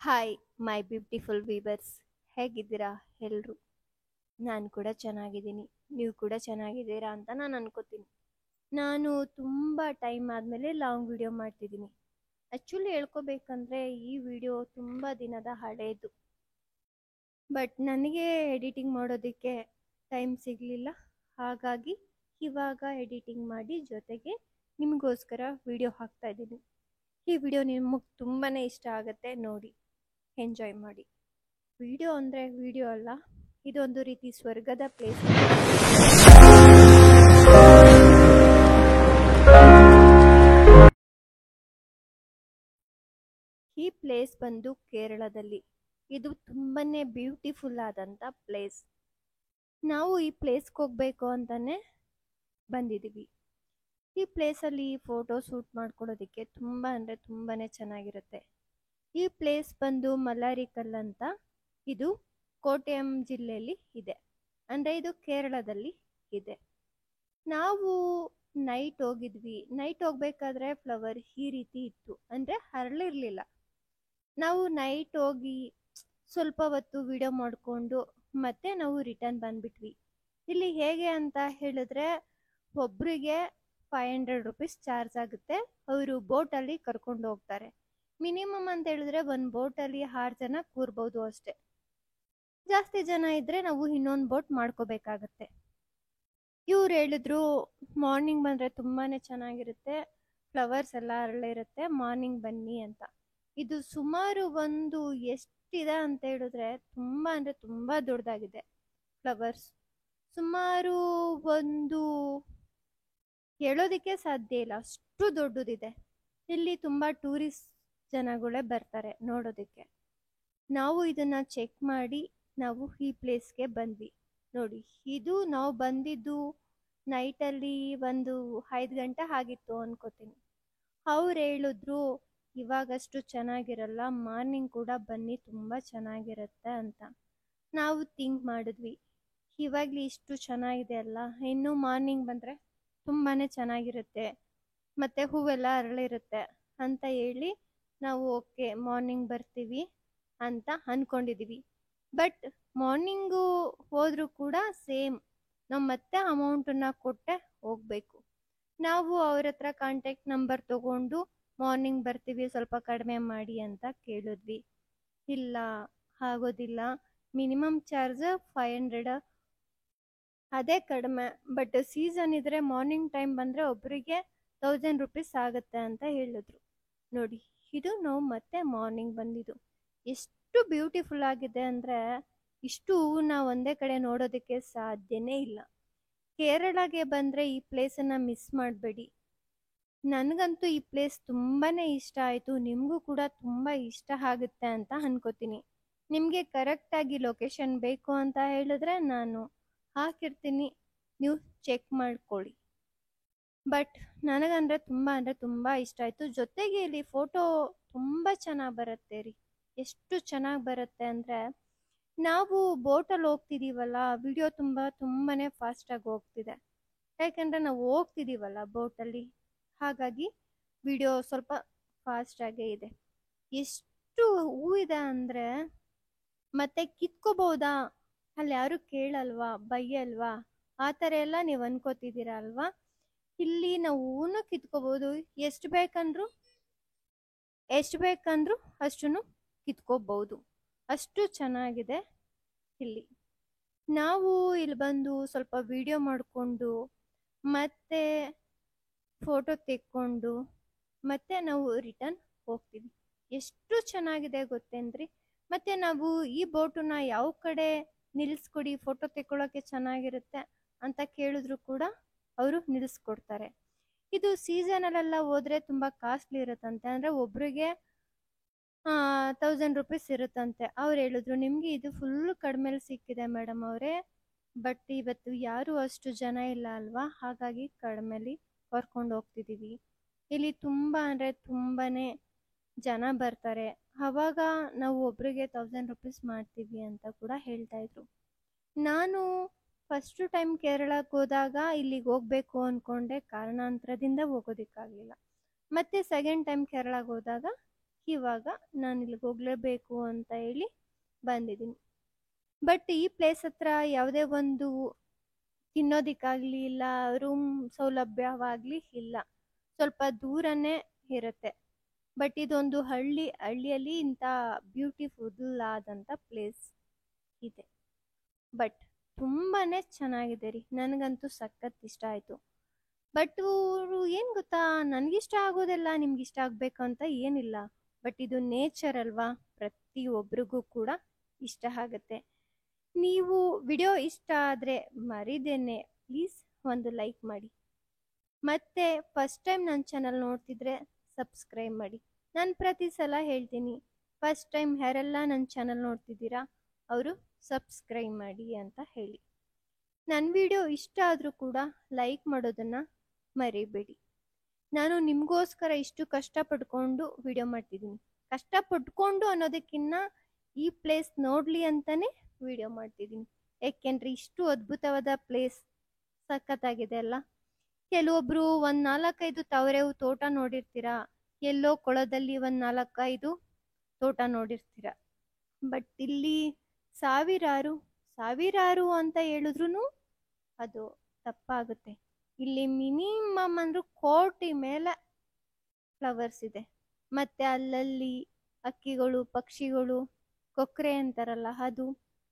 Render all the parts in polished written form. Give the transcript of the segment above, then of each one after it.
Hi my beautiful viewers, ಹೇಗಿದ್ದೀರಾ ಎಲ್ಲರೂ? ನಾನು ಕೂಡ ಚೆನ್ನಾಗಿದ್ದೀನಿ. ನೀವು ಕೂಡ ಚೆನ್ನಾಗಿದ್ದೀರಾ ಅಂತ ನಾನು ಅನ್ಕೋತೀನಿ. ನಾನು ತುಂಬ ಟೈಮ್ ಆದಮೇಲೆ ಲಾಂಗ್ ವಿಡಿಯೋ ಮಾಡ್ತಿದ್ದೀನಿ. ಆ್ಯಕ್ಚುಲಿ ಹೇಳ್ಕೋಬೇಕಂದ್ರೆ ಈ ವಿಡಿಯೋ ತುಂಬ ದಿನದ ಹಳೇದು, ಬಟ್ ನನಗೆ ಎಡಿಟಿಂಗ್ ಮಾಡೋದಕ್ಕೆ ಟೈಮ್ ಸಿಗಲಿಲ್ಲ. ಹಾಗಾಗಿ ಇವಾಗ ಎಡಿಟಿಂಗ್ ಮಾಡಿ ಜೊತೆಗೆ ನಿಮಗೋಸ್ಕರ ವಿಡಿಯೋ ಹಾಕ್ತಾ ಇದ್ದೀನಿ. ಈ ವಿಡಿಯೋ ನಿಮಗೆ ತುಂಬಾ ಇಷ್ಟ ಆಗುತ್ತೆ, ನೋಡಿ ಎಂಜಾಯ್ ಮಾಡಿ. ವಿಡಿಯೋ ಅಂದರೆ ವಿಡಿಯೋ ಅಲ್ಲ, ಇದೊಂದು ರೀತಿ ಸ್ವರ್ಗದ ಪ್ಲೇಸ್. ಈ ಪ್ಲೇಸ್ ಬಂದು ಕೇರಳದಲ್ಲಿ. ಇದು ತುಂಬಾನೇ ಬ್ಯೂಟಿಫುಲ್ ಆದಂಥ ಪ್ಲೇಸ್. ನಾವು ಈ ಪ್ಲೇಸ್ಗೆ ಹೋಗ್ಬೇಕು ಅಂತಾನೆ ಬಂದಿದ್ದೀವಿ. ಈ ಪ್ಲೇಸಲ್ಲಿ ಫೋಟೋ ಶೂಟ್ ಮಾಡ್ಕೊಳ್ಳೋದಕ್ಕೆ ತುಂಬ ಅಂದರೆ ತುಂಬಾ ಚೆನ್ನಾಗಿರುತ್ತೆ. ಈ ಪ್ಲೇಸ್ ಬಂದು ಮಲ್ಲಾರಿಕಲ್ ಅಂತ. ಇದು ಕೋಟಯಂ ಜಿಲ್ಲೆಯಲ್ಲಿ ಇದೆ, ಅಂದರೆ ಇದು ಕೇರಳದಲ್ಲಿ ಇದೆ. ನಾವು ನೈಟ್ ಹೋಗಿದ್ವಿ. ನೈಟ್ ಹೋಗ್ಬೇಕಾದ್ರೆ ಫ್ಲವರ್ ಈ ರೀತಿ ಇತ್ತು, ಅಂದರೆ ಹರಳಿರಲಿಲ್ಲ. ನಾವು ನೈಟ್ ಹೋಗಿ ಸ್ವಲ್ಪ ಹೊತ್ತು ವಿಡಿಯೋ ಮಾಡಿಕೊಂಡು ಮತ್ತೆ ನಾವು ರಿಟರ್ನ್ ಬಂದ್ಬಿಟ್ವಿ. ಇಲ್ಲಿ ಹೇಗೆ ಅಂತ ಹೇಳಿದ್ರೆ ಒಬ್ಬರಿಗೆ 500 ರುಪೀಸ್ ಚಾರ್ಜ್ ಆಗುತ್ತೆ. ಅವರು ಬೋಟಲ್ಲಿ ಕರ್ಕೊಂಡು ಹೋಗ್ತಾರೆ. ಮಿನಿಮಮ್ ಅಂತ ಹೇಳಿದ್ರೆ ಒಂದು ಬೋಟಲ್ಲಿ 6 ಜನ ಕೂರ್ಬೋದು ಅಷ್ಟೆ. ಜಾಸ್ತಿ ಜನ ಇದ್ದರೆ ನಾವು ಇನ್ನೊಂದು ಬೋಟ್ ಮಾಡ್ಕೋಬೇಕಾಗತ್ತೆ. ಇವ್ರು ಹೇಳಿದ್ರು ಮಾರ್ನಿಂಗ್ ಬಂದರೆ ತುಂಬಾ ಚೆನ್ನಾಗಿರುತ್ತೆ, ಫ್ಲವರ್ಸ್ ಎಲ್ಲ ಅರಳಿರುತ್ತೆ, ಮಾರ್ನಿಂಗ್ ಬನ್ನಿ ಅಂತ. ಇದು ಸುಮಾರು ಒಂದು ಎಷ್ಟಿದೆ ಅಂತ ಹೇಳಿದ್ರೆ ತುಂಬ ಅಂದರೆ ತುಂಬ ದೊಡ್ಡದಾಗಿದೆ. ಫ್ಲವರ್ಸ್ ಸುಮಾರು ಒಂದು ಹೇಳೋದಕ್ಕೆ ಸಾಧ್ಯ ಇಲ್ಲ, ಅಷ್ಟು ದೊಡ್ಡದಿದೆ. ಇಲ್ಲಿ ತುಂಬ ಟೂರಿಸ್ಟ್ ಜನಗಳೇ ಬರ್ತಾರೆ ನೋಡೋದಕ್ಕೆ. ನಾವು ಇದನ್ನು ಚೆಕ್ ಮಾಡಿ ನಾವು ಈ ಪ್ಲೇಸ್ಗೆ ಬಂದ್ವಿ. ನೋಡಿ, ಇದು ನಾವು ಬಂದಿದ್ದು ನೈಟಲ್ಲಿ ಒಂದು 5 ಗಂಟೆ ಆಗಿತ್ತು ಅನ್ಕೋತೀನಿ. ಅವ್ರು ಹೇಳಿದ್ರು ಇವಾಗಷ್ಟು ಚೆನ್ನಾಗಿರಲ್ಲ, ಮಾರ್ನಿಂಗ್ ಕೂಡ ಬನ್ನಿ ತುಂಬ ಚೆನ್ನಾಗಿರುತ್ತೆ ಅಂತ. ನಾವು ಥಿಂಕ್ ಮಾಡಿದ್ವಿ, ಇವಾಗಲೇ ಇಷ್ಟು ಚೆನ್ನಾಗಿದೆ ಅಲ್ಲ, ಇನ್ನೂ ಮಾರ್ನಿಂಗ್ ಬಂದರೆ ತುಂಬಾ ಚೆನ್ನಾಗಿರುತ್ತೆ, ಮತ್ತು ಹೂವೆಲ್ಲ ಅರಳಿರುತ್ತೆ ಅಂತ ಹೇಳಿ ನಾವು ಓಕೆ ಮಾರ್ನಿಂಗ್ ಬರ್ತೀವಿ ಅಂತ ಅಂದ್ಕೊಂಡಿದ್ದೀವಿ. ಬಟ್ ಮಾರ್ನಿಂಗು ಹೋದರೂ ಕೂಡ ಸೇಮ್ ನಾವು ಮತ್ತೆ ಅಮೌಂಟನ್ನು ಕೊಟ್ಟೆ ಹೋಗಬೇಕು. ನಾವು ಅವ್ರ ಹತ್ರ ಕಾಂಟ್ಯಾಕ್ಟ್ ನಂಬರ್ ತೊಗೊಂಡು ಮಾರ್ನಿಂಗ್ ಬರ್ತೀವಿ, ಸ್ವಲ್ಪ ಕಡಿಮೆ ಮಾಡಿ ಅಂತ ಕೇಳಿದ್ವಿ. ಇಲ್ಲ ಆಗೋದಿಲ್ಲ, ಮಿನಿಮಮ್ ಚಾರ್ಜ್ 500, ಅದೇ ಕಡಿಮೆ. ಬಟ್ ಸೀಸನ್ ಇದ್ದರೆ ಮಾರ್ನಿಂಗ್ ಟೈಮ್ ಬಂದರೆ ಒಬ್ಬರಿಗೆ 1000 ರುಪೀಸ್ ಆಗುತ್ತೆ ಅಂತ ಹೇಳಿದ್ರು. ನೋಡಿ, ಇದು ನಾವು ಮತ್ತೆ ಮಾರ್ನಿಂಗ್ ಬಂದಿದ್ದು. ಎಷ್ಟು ಬ್ಯೂಟಿಫುಲ್ ಆಗಿದೆ ಅಂದರೆ ಇಷ್ಟು ಹೂವನ್ನ ಒಂದೇ ಕಡೆ ನೋಡೋದಕ್ಕೆ ಸಾಧ್ಯನೇ ಇಲ್ಲ. ಕೇರಳಗೆ ಬಂದರೆ ಈ ಪ್ಲೇಸನ್ನು ಮಿಸ್ ಮಾಡಬೇಡಿ. ನನಗಂತೂ ಈ ಪ್ಲೇಸ್ ತುಂಬಾ ಇಷ್ಟ ಆಯಿತು, ನಿಮಗೂ ಕೂಡ ತುಂಬ ಇಷ್ಟ ಆಗುತ್ತೆ ಅಂತ ಅನ್ಕೋತೀನಿ. ನಿಮಗೆ ಕರೆಕ್ಟಾಗಿ ಲೊಕೇಶನ್ ಬೇಕು ಅಂತ ಹೇಳಿದ್ರೆ ನಾನು ಹಾಕಿರ್ತೀನಿ, ನೀವು ಚೆಕ್ ಮಾಡ್ಕೊಳ್ಳಿ. ಬಟ್ ನನಗಂದರೆ ತುಂಬ ಇಷ್ಟ ಆಯಿತು. ಜೊತೆಗೆ ಇಲ್ಲಿ ಫೋಟೋ ತುಂಬ ಚೆನ್ನಾಗಿ ಬರುತ್ತೆ ರೀ. ಎಷ್ಟು ಚೆನ್ನಾಗಿ ಬರುತ್ತೆ ಅಂದರೆ ನಾವು ಬೋಟಲ್ಲಿ ಹೋಗ್ತಿದ್ದೀವಲ್ಲ, ವಿಡಿಯೋ ತುಂಬಾ ಫಾಸ್ಟಾಗಿ ಹೋಗ್ತಿದೆ. ಯಾಕೆಂದರೆ ನಾವು ಹೋಗ್ತಿದ್ದೀವಲ್ಲ ಬೋಟಲ್ಲಿ, ಹಾಗಾಗಿ ವಿಡಿಯೋ ಸ್ವಲ್ಪ ಫಾಸ್ಟಾಗೇ ಇದೆ. ಎಷ್ಟು ಹೂವಿದೆ ಅಂದರೆ ಮತ್ತೆ ಕಿತ್ಕೋಬೋದಾ, ಅಲ್ಲಿ ಯಾರು ಕೇಳಲ್ವಾ, ಬೈಯಲ್ವಾ, ಆ ಥರ ಎಲ್ಲ ನೀವು ಅನ್ಕೋತಿದ್ದೀರ ಅಲ್ವಾ. ಇಲ್ಲಿ ನಾವು ಹೂವನ್ನ ಕಿತ್ಕೋಬೋದು, ಎಷ್ಟು ಬೇಕಂದ್ರೂ ಅಷ್ಟನ್ನು ಕಿತ್ಕೋಬಹುದು, ಅಷ್ಟು ಚೆನ್ನಾಗಿದೆ ಇಲ್ಲಿ. ನಾವು ಇಲ್ಲಿ ಬಂದು ಸ್ವಲ್ಪ ವಿಡಿಯೋ ಮಾಡಿಕೊಂಡು ಮತ್ತೆ ಫೋಟೋ ತೆಕ್ಕೊಂಡು ಮತ್ತೆ ನಾವು ರಿಟರ್ನ್ ಹೋಗ್ತೀವಿ. ಎಷ್ಟು ಚೆನ್ನಾಗಿದೆ ಗೊತ್ತೇನ್ರಿ. ಮತ್ತು ನಾವು ಈ ಬೋಟನ್ನ ಯಾವ ಕಡೆ ನಿಲ್ಲಿಸ್ಕೊಡಿ, ಫೋಟೋ ತೆಕ್ಕೊಳ್ಳೋಕ್ಕೆ ಚೆನ್ನಾಗಿರುತ್ತೆ ಅಂತ ಕೇಳಿದ್ರು ಕೂಡ ಅವರು ನಿಲ್ಲಿಸ್ಕೊಡ್ತಾರೆ. ಇದು ಸೀಸನಲ್ಲೆಲ್ಲ ಹೋದರೆ ತುಂಬ ಕಾಸ್ಟ್ಲಿ ಇರುತ್ತಂತೆ, ಅಂದರೆ ಒಬ್ರಿಗೆ 1000 ರುಪೀಸ್ ಇರುತ್ತಂತೆ. ಅವ್ರು ಹೇಳಿದ್ರು ನಿಮಗೆ ಇದು ಫುಲ್ಲು ಕಡಿಮೆಲಿ ಸಿಕ್ಕಿದೆ ಮೇಡಮ್ ಅವರೇ, ಬಟ್ ಇವತ್ತು ಯಾರೂ ಅಷ್ಟು ಜನ ಇಲ್ಲ ಅಲ್ವಾ, ಹಾಗಾಗಿ ಕಡಿಮೆಲಿ ಕರ್ಕೊಂಡು ಹೋಗ್ತಿದ್ದೀವಿ. ಇಲ್ಲಿ ತುಂಬ ಅಂದರೆ ತುಂಬಾ ಜನ ಬರ್ತಾರೆ, ಆವಾಗ ನಾವು ಒಬ್ರಿಗೆ 1000 ರುಪೀಸ್ ಮಾಡ್ತೀವಿ ಅಂತ ಕೂಡ ಹೇಳ್ತಾಯಿದ್ರು. ನಾನು ಫಸ್ಟು ಟೈಮ್ ಕೇರಳಕ್ಕೆ ಹೋದಾಗ ಇಲ್ಲಿಗೆ ಹೋಗಬೇಕು ಅಂದ್ಕೊಂಡೆ, ಕಾರಣಾಂತರದಿಂದ ಹೋಗೋದಕ್ಕಾಗಲಿಲ್ಲ. ಮತ್ತು ಸೆಕೆಂಡ್ ಟೈಮ್ ಕೇರಳಕ್ಕೆ ಹೋದಾಗ ಇವಾಗ ನಾನು ಇಲ್ಲಿಗೆ ಹೋಗಲೇಬೇಕು ಅಂತ ಹೇಳಿ ಬಂದಿದ್ದೀನಿ. ಬಟ್ ಈ ಪ್ಲೇಸ್ ಹತ್ರ ಯಾವುದೇ ಒಂದು ತಿನ್ನೋದಕ್ಕಾಗಲಿ ಇಲ್ಲ ರೂಮ್ ಸೌಲಭ್ಯವಾಗಲಿ ಇಲ್ಲ, ಸ್ವಲ್ಪ ದೂರನೇ ಇರುತ್ತೆ. ಬಟ್ ಇದೊಂದು ಹಳ್ಳಿಯಲ್ಲಿ ಇಂಥ ಬ್ಯೂಟಿಫುಲ್ ಆದಂಥ ಪ್ಲೇಸ್ ಇದೆ. ಬಟ್ ತುಂಬಾ ಚೆನ್ನಾಗಿದೆ ರೀ, ನನಗಂತೂ ಸಖತ್ ಇಷ್ಟ ಆಯಿತು. ಬಟ್ ಏನು ಗೊತ್ತಾ, ನನಗಿಷ್ಟ ಆಗೋದೆಲ್ಲ ನಿಮ್ಗೆ ಇಷ್ಟ ಆಗಬೇಕು ಅಂತ ಏನಿಲ್ಲ. ಬಟ್ ಇದು ನೇಚರ್ ಅಲ್ವಾ, ಪ್ರತಿಯೊಬ್ಬರಿಗೂ ಕೂಡ ಇಷ್ಟ ಆಗುತ್ತೆ. ನೀವು ವಿಡಿಯೋ ಇಷ್ಟ ಆದರೆ ಮರಿದೇನೆ ಪ್ಲೀಸ್ ಒಂದು ಲೈಕ್ ಮಾಡಿ. ಮತ್ತೆ ಫಸ್ಟ್ ಟೈಮ್ ನನ್ನ ಚಾನಲ್ ನೋಡ್ತಿದ್ರೆ ಸಬ್ಸ್ಕ್ರೈಬ್ ಮಾಡಿ. ನಾನು ಪ್ರತಿ ಸಲ ಹೇಳ್ತೀನಿ, ಫಸ್ಟ್ ಟೈಮ್ ಯಾರೆಲ್ಲ ನನ್ನ ಚಾನಲ್ ನೋಡ್ತಿದ್ದೀರಾ ಅವರು ಸಬ್ಸ್ಕ್ರೈಬ್ ಮಾಡಿ ಅಂತ ಹೇಳಿ. ನನ್ನ ವಿಡಿಯೋ ಇಷ್ಟ ಆದರೂ ಕೂಡ ಲೈಕ್ ಮಾಡೋದನ್ನು ಮರಿಬೇಡಿ. ನಾನು ನಿಮಗೋಸ್ಕರ ಇಷ್ಟು ಕಷ್ಟಪಡ್ಕೊಂಡು ವಿಡಿಯೋ ಮಾಡ್ತಿದ್ದೀನಿ. ಕಷ್ಟಪಡ್ಕೊಂಡು ಅನ್ನೋದಕ್ಕಿಂತ ಈ ಪ್ಲೇಸ್ ನೋಡಲಿ ಅಂತಲೇ ವಿಡಿಯೋ ಮಾಡ್ತಿದ್ದೀನಿ. ಏಕೆಂದರೆ ಇಷ್ಟು ಅದ್ಭುತವಾದ ಪ್ಲೇಸ್ ಸಖತ್ತಾಗಿದೆ ಅಲ್ಲ. ಕೆಲವೊಬ್ರು ಒಂದು 4-5 ತವರೇವು ತೋಟ ನೋಡಿರ್ತೀರಾ, ಎಲ್ಲೋ ಕೊಳದಲ್ಲಿ ಒಂದು 4-5 ತೋಟ ನೋಡಿರ್ತೀರ. ಬಟ್ ಇಲ್ಲಿ ಸಾವಿರಾರು ಅಂತ ಹೇಳಿದ್ರು ಅದು ತಪ್ಪಾಗುತ್ತೆ. ಇಲ್ಲಿ ಮಿನಿಮಮ್ ಅಂದ್ರೂ ಕೋಟಿ ಮೇಲೆ ಫ್ಲವರ್ಸ್ ಇದೆ. ಮತ್ತೆ ಅಲ್ಲಲ್ಲಿ ಹಕ್ಕಿಗಳು, ಪಕ್ಷಿಗಳು, ಕೊಕ್ಕರೆ ಅಂತಾರಲ್ಲ ಅದು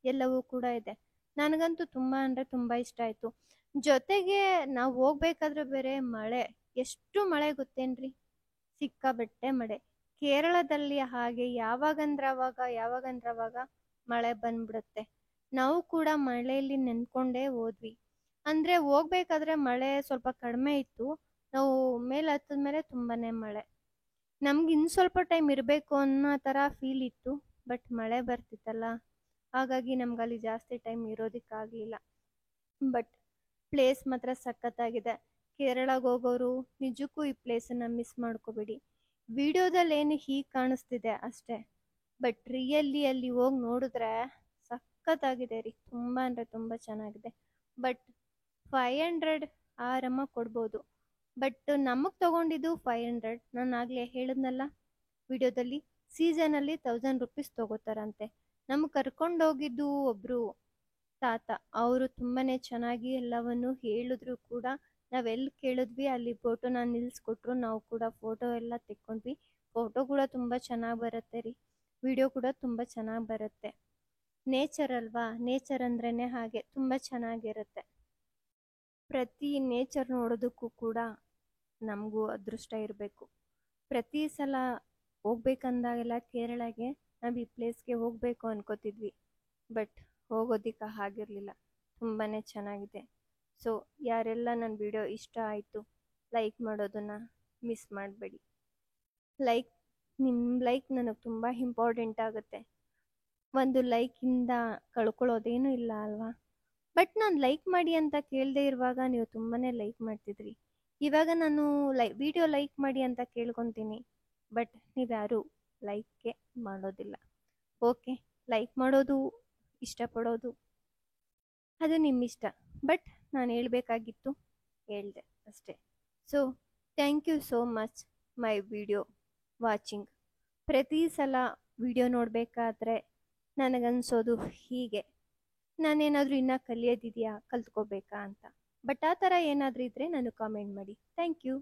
ಎಲ್ಲವೂ ಕೂಡ ಇದೆ. ನನಗಂತೂ ತುಂಬ ಅಂದರೆ ತುಂಬ ಇಷ್ಟ ಆಯಿತು. ಜೊತೆಗೆ ನಾವು ಹೋಗ್ಬೇಕಾದ್ರೆ ಬೇರೆ ಮಳೆ, ಎಷ್ಟು ಮಳೆ ಗೊತ್ತೇನ್ರಿ, ಸಿಕ್ಕಾಬಟ್ಟೆ ಮಳೆ. ಕೇರಳದಲ್ಲಿ ಹಾಗೆ ಯಾವಾಗಂದ್ರೆ ಅವಾಗ ಮಳೆ ಬಂದ್ಬಿಡುತ್ತೆ. ನಾವು ಕೂಡ ಮಳೆಯಲ್ಲಿ ನೆನ್ಕೊಂಡೇ ಹೋದ್ವಿ. ಅಂದರೆ ಹೋಗ್ಬೇಕಾದ್ರೆ ಮಳೆ ಸ್ವಲ್ಪ ಕಡಿಮೆ ಇತ್ತು, ನಾವು ಮೇಲೆ ಹತ್ತಿದ್ಮೇಲೆ ತುಂಬಾನೇ ಮಳೆ. ನಮ್ಗೆ ಇನ್ನು ಸ್ವಲ್ಪ ಟೈಮ್ ಇರಬೇಕು ಅನ್ನೋ ಥರ ಫೀಲ್ ಇತ್ತು. ಬಟ್ ಮಳೆ ಬರ್ತಿತ್ತಲ್ಲ, ಹಾಗಾಗಿ ನಮ್ಗೆ ಅಲ್ಲಿ ಜಾಸ್ತಿ ಟೈಮ್ ಇರೋದಕ್ಕಾಗಲಿಲ್ಲ. ಬಟ್ ಪ್ಲೇಸ್ ಮಾತ್ರ ಸಖತ್ತಾಗಿದೆ. ಕೇರಳಗೆ ಹೋಗೋರು ನಿಜಕ್ಕೂ ಈ ಪ್ಲೇಸನ್ನು ಮಿಸ್ ಮಾಡ್ಕೋಬೇಡಿ. ವಿಡಿಯೋದಲ್ಲಿ ಏನು ಹೀಗೆ ಕಾಣಿಸ್ತಿದೆ ಅಷ್ಟೇ, ಬಟ್ ರಿಯಲ್ಲಿ ಅಲ್ಲಿ ಹೋಗಿ ನೋಡಿದ್ರೆ ಸಖತ್ತಾಗಿದೆ ರೀ, ತುಂಬ ಅಂದರೆ ತುಂಬ ಚೆನ್ನಾಗಿದೆ. ಬಟ್ 500 ಆರಾಮಾಗಿ ಕೊಡ್ಬೋದು. ಬಟ್ ನಮಗೆ ತೊಗೊಂಡಿದ್ದು 500. ನಾನು ಆಗಲೇ ಹೇಳಿದ್ನಲ್ಲ ವಿಡಿಯೋದಲ್ಲಿ, ಸೀಸನಲ್ಲಿ 1000 ರೂಪೀಸ್ ತೊಗೋತಾರಂತೆ. ನಮಗೆ ಕರ್ಕೊಂಡೋಗಿದ್ದು ಒಬ್ಬರು ತಾತ, ಅವರು ತುಂಬಾ ಚೆನ್ನಾಗಿ ಎಲ್ಲವನ್ನು ಹೇಳಿದ್ರು ಕೂಡ. ನಾವೆಲ್ಲಿ ಕೇಳಿದ್ವಿ ಅಲ್ಲಿ ಫೋಟೋನ ನಿಲ್ಲಿಸ್ಕೊಟ್ರು, ನಾವು ಕೂಡ ಫೋಟೋ ಎಲ್ಲ ತೆಕ್ಕೊಂಡ್ವಿ. ಫೋಟೋ ಕೂಡ ತುಂಬ ಚೆನ್ನಾಗಿ ಬರುತ್ತೆ ರೀ, ವಿಡಿಯೋ ಕೂಡ ತುಂಬ ಚೆನ್ನಾಗಿ ಬರುತ್ತೆ. ನೇಚರ್ ಅಲ್ವಾ, ನೇಚರ್ ಅಂದ್ರೇ ಹಾಗೆ ತುಂಬ ಚೆನ್ನಾಗಿರುತ್ತೆ. ಪ್ರತಿ ನೇಚರ್ ನೋಡೋದಕ್ಕೂ ಕೂಡ ನಮಗೂ ಅದೃಷ್ಟ ಇರಬೇಕು. ಪ್ರತಿ ಸಲ ಹೋಗ್ಬೇಕಂದಾಗೆಲ್ಲ ಕೇರಳಗೆ ನಾವು ಈ ಪ್ಲೇಸ್ಗೆ ಹೋಗಬೇಕು ಅನ್ಕೋತಿದ್ವಿ. ಬಟ್ ಹೋಗೋದಕ್ಕೆ ಆಗಿರಲಿಲ್ಲ. ತುಂಬಾ ಚೆನ್ನಾಗಿದೆ. ಸೊ ಯಾರೆಲ್ಲ ನನ್ನ ವಿಡಿಯೋ ಇಷ್ಟ ಆಯಿತು ಲೈಕ್ ಮಾಡೋದನ್ನು ಮಿಸ್ ಮಾಡಬೇಡಿ. ನಿಮ್ಮ ಲೈಕ್ ನನಗೆ ತುಂಬ ಇಂಪಾರ್ಟೆಂಟ್ ಆಗುತ್ತೆ. ಒಂದು ಲೈಕಿಂದ ಕಳ್ಕೊಳ್ಳೋದೇನೂ ಇಲ್ಲ ಅಲ್ವಾ. ಬಟ್ ನಾನು ಲೈಕ್ ಮಾಡಿ ಅಂತ ಕೇಳದೇ ಇರುವಾಗ ನೀವು ತುಂಬಾ ಲೈಕ್ ಮಾಡ್ತಿದ್ರಿ. ಇವಾಗ ನಾನು ವಿಡಿಯೋ ಲೈಕ್ ಮಾಡಿ ಅಂತ ಕೇಳ್ಕೊತೀನಿ, ಬಟ್ ನೀವ್ಯಾರೂ ಲೈಕ್ಗೆ ಮಾಡೋದಿಲ್ಲ. ಓಕೆ, ಲೈಕ್ ಮಾಡೋದು ಇಷ್ಟಪಡೋದು ಅದು ನಿಮ್ಮಿಷ್ಟ. ಬಟ್ ನಾನು ಹೇಳಬೇಕಾಗಿತ್ತು ಹೇಳಿದೆ ಅಷ್ಟೇ. So thank you so much my video watching. ಪ್ರತಿ ಸಲ ವಿಡಿಯೋ ನೋಡಬೇಕಾದ್ರೆ ನನಗನ್ಸೋದು ಹೀಗೆ, ನಾನೇನಾದರೂ ಇನ್ನೂ ಕಲಿಯೋದಿದೆಯಾ, ಕಲ್ತ್ಕೋಬೇಕಾ ಅಂತ. ಬಟ್ ಆ ಥರ ಏನಾದರೂ ಇದ್ದರೆ ನನಗೆ ಕಾಮೆಂಟ್ ಮಾಡಿ. Thank you.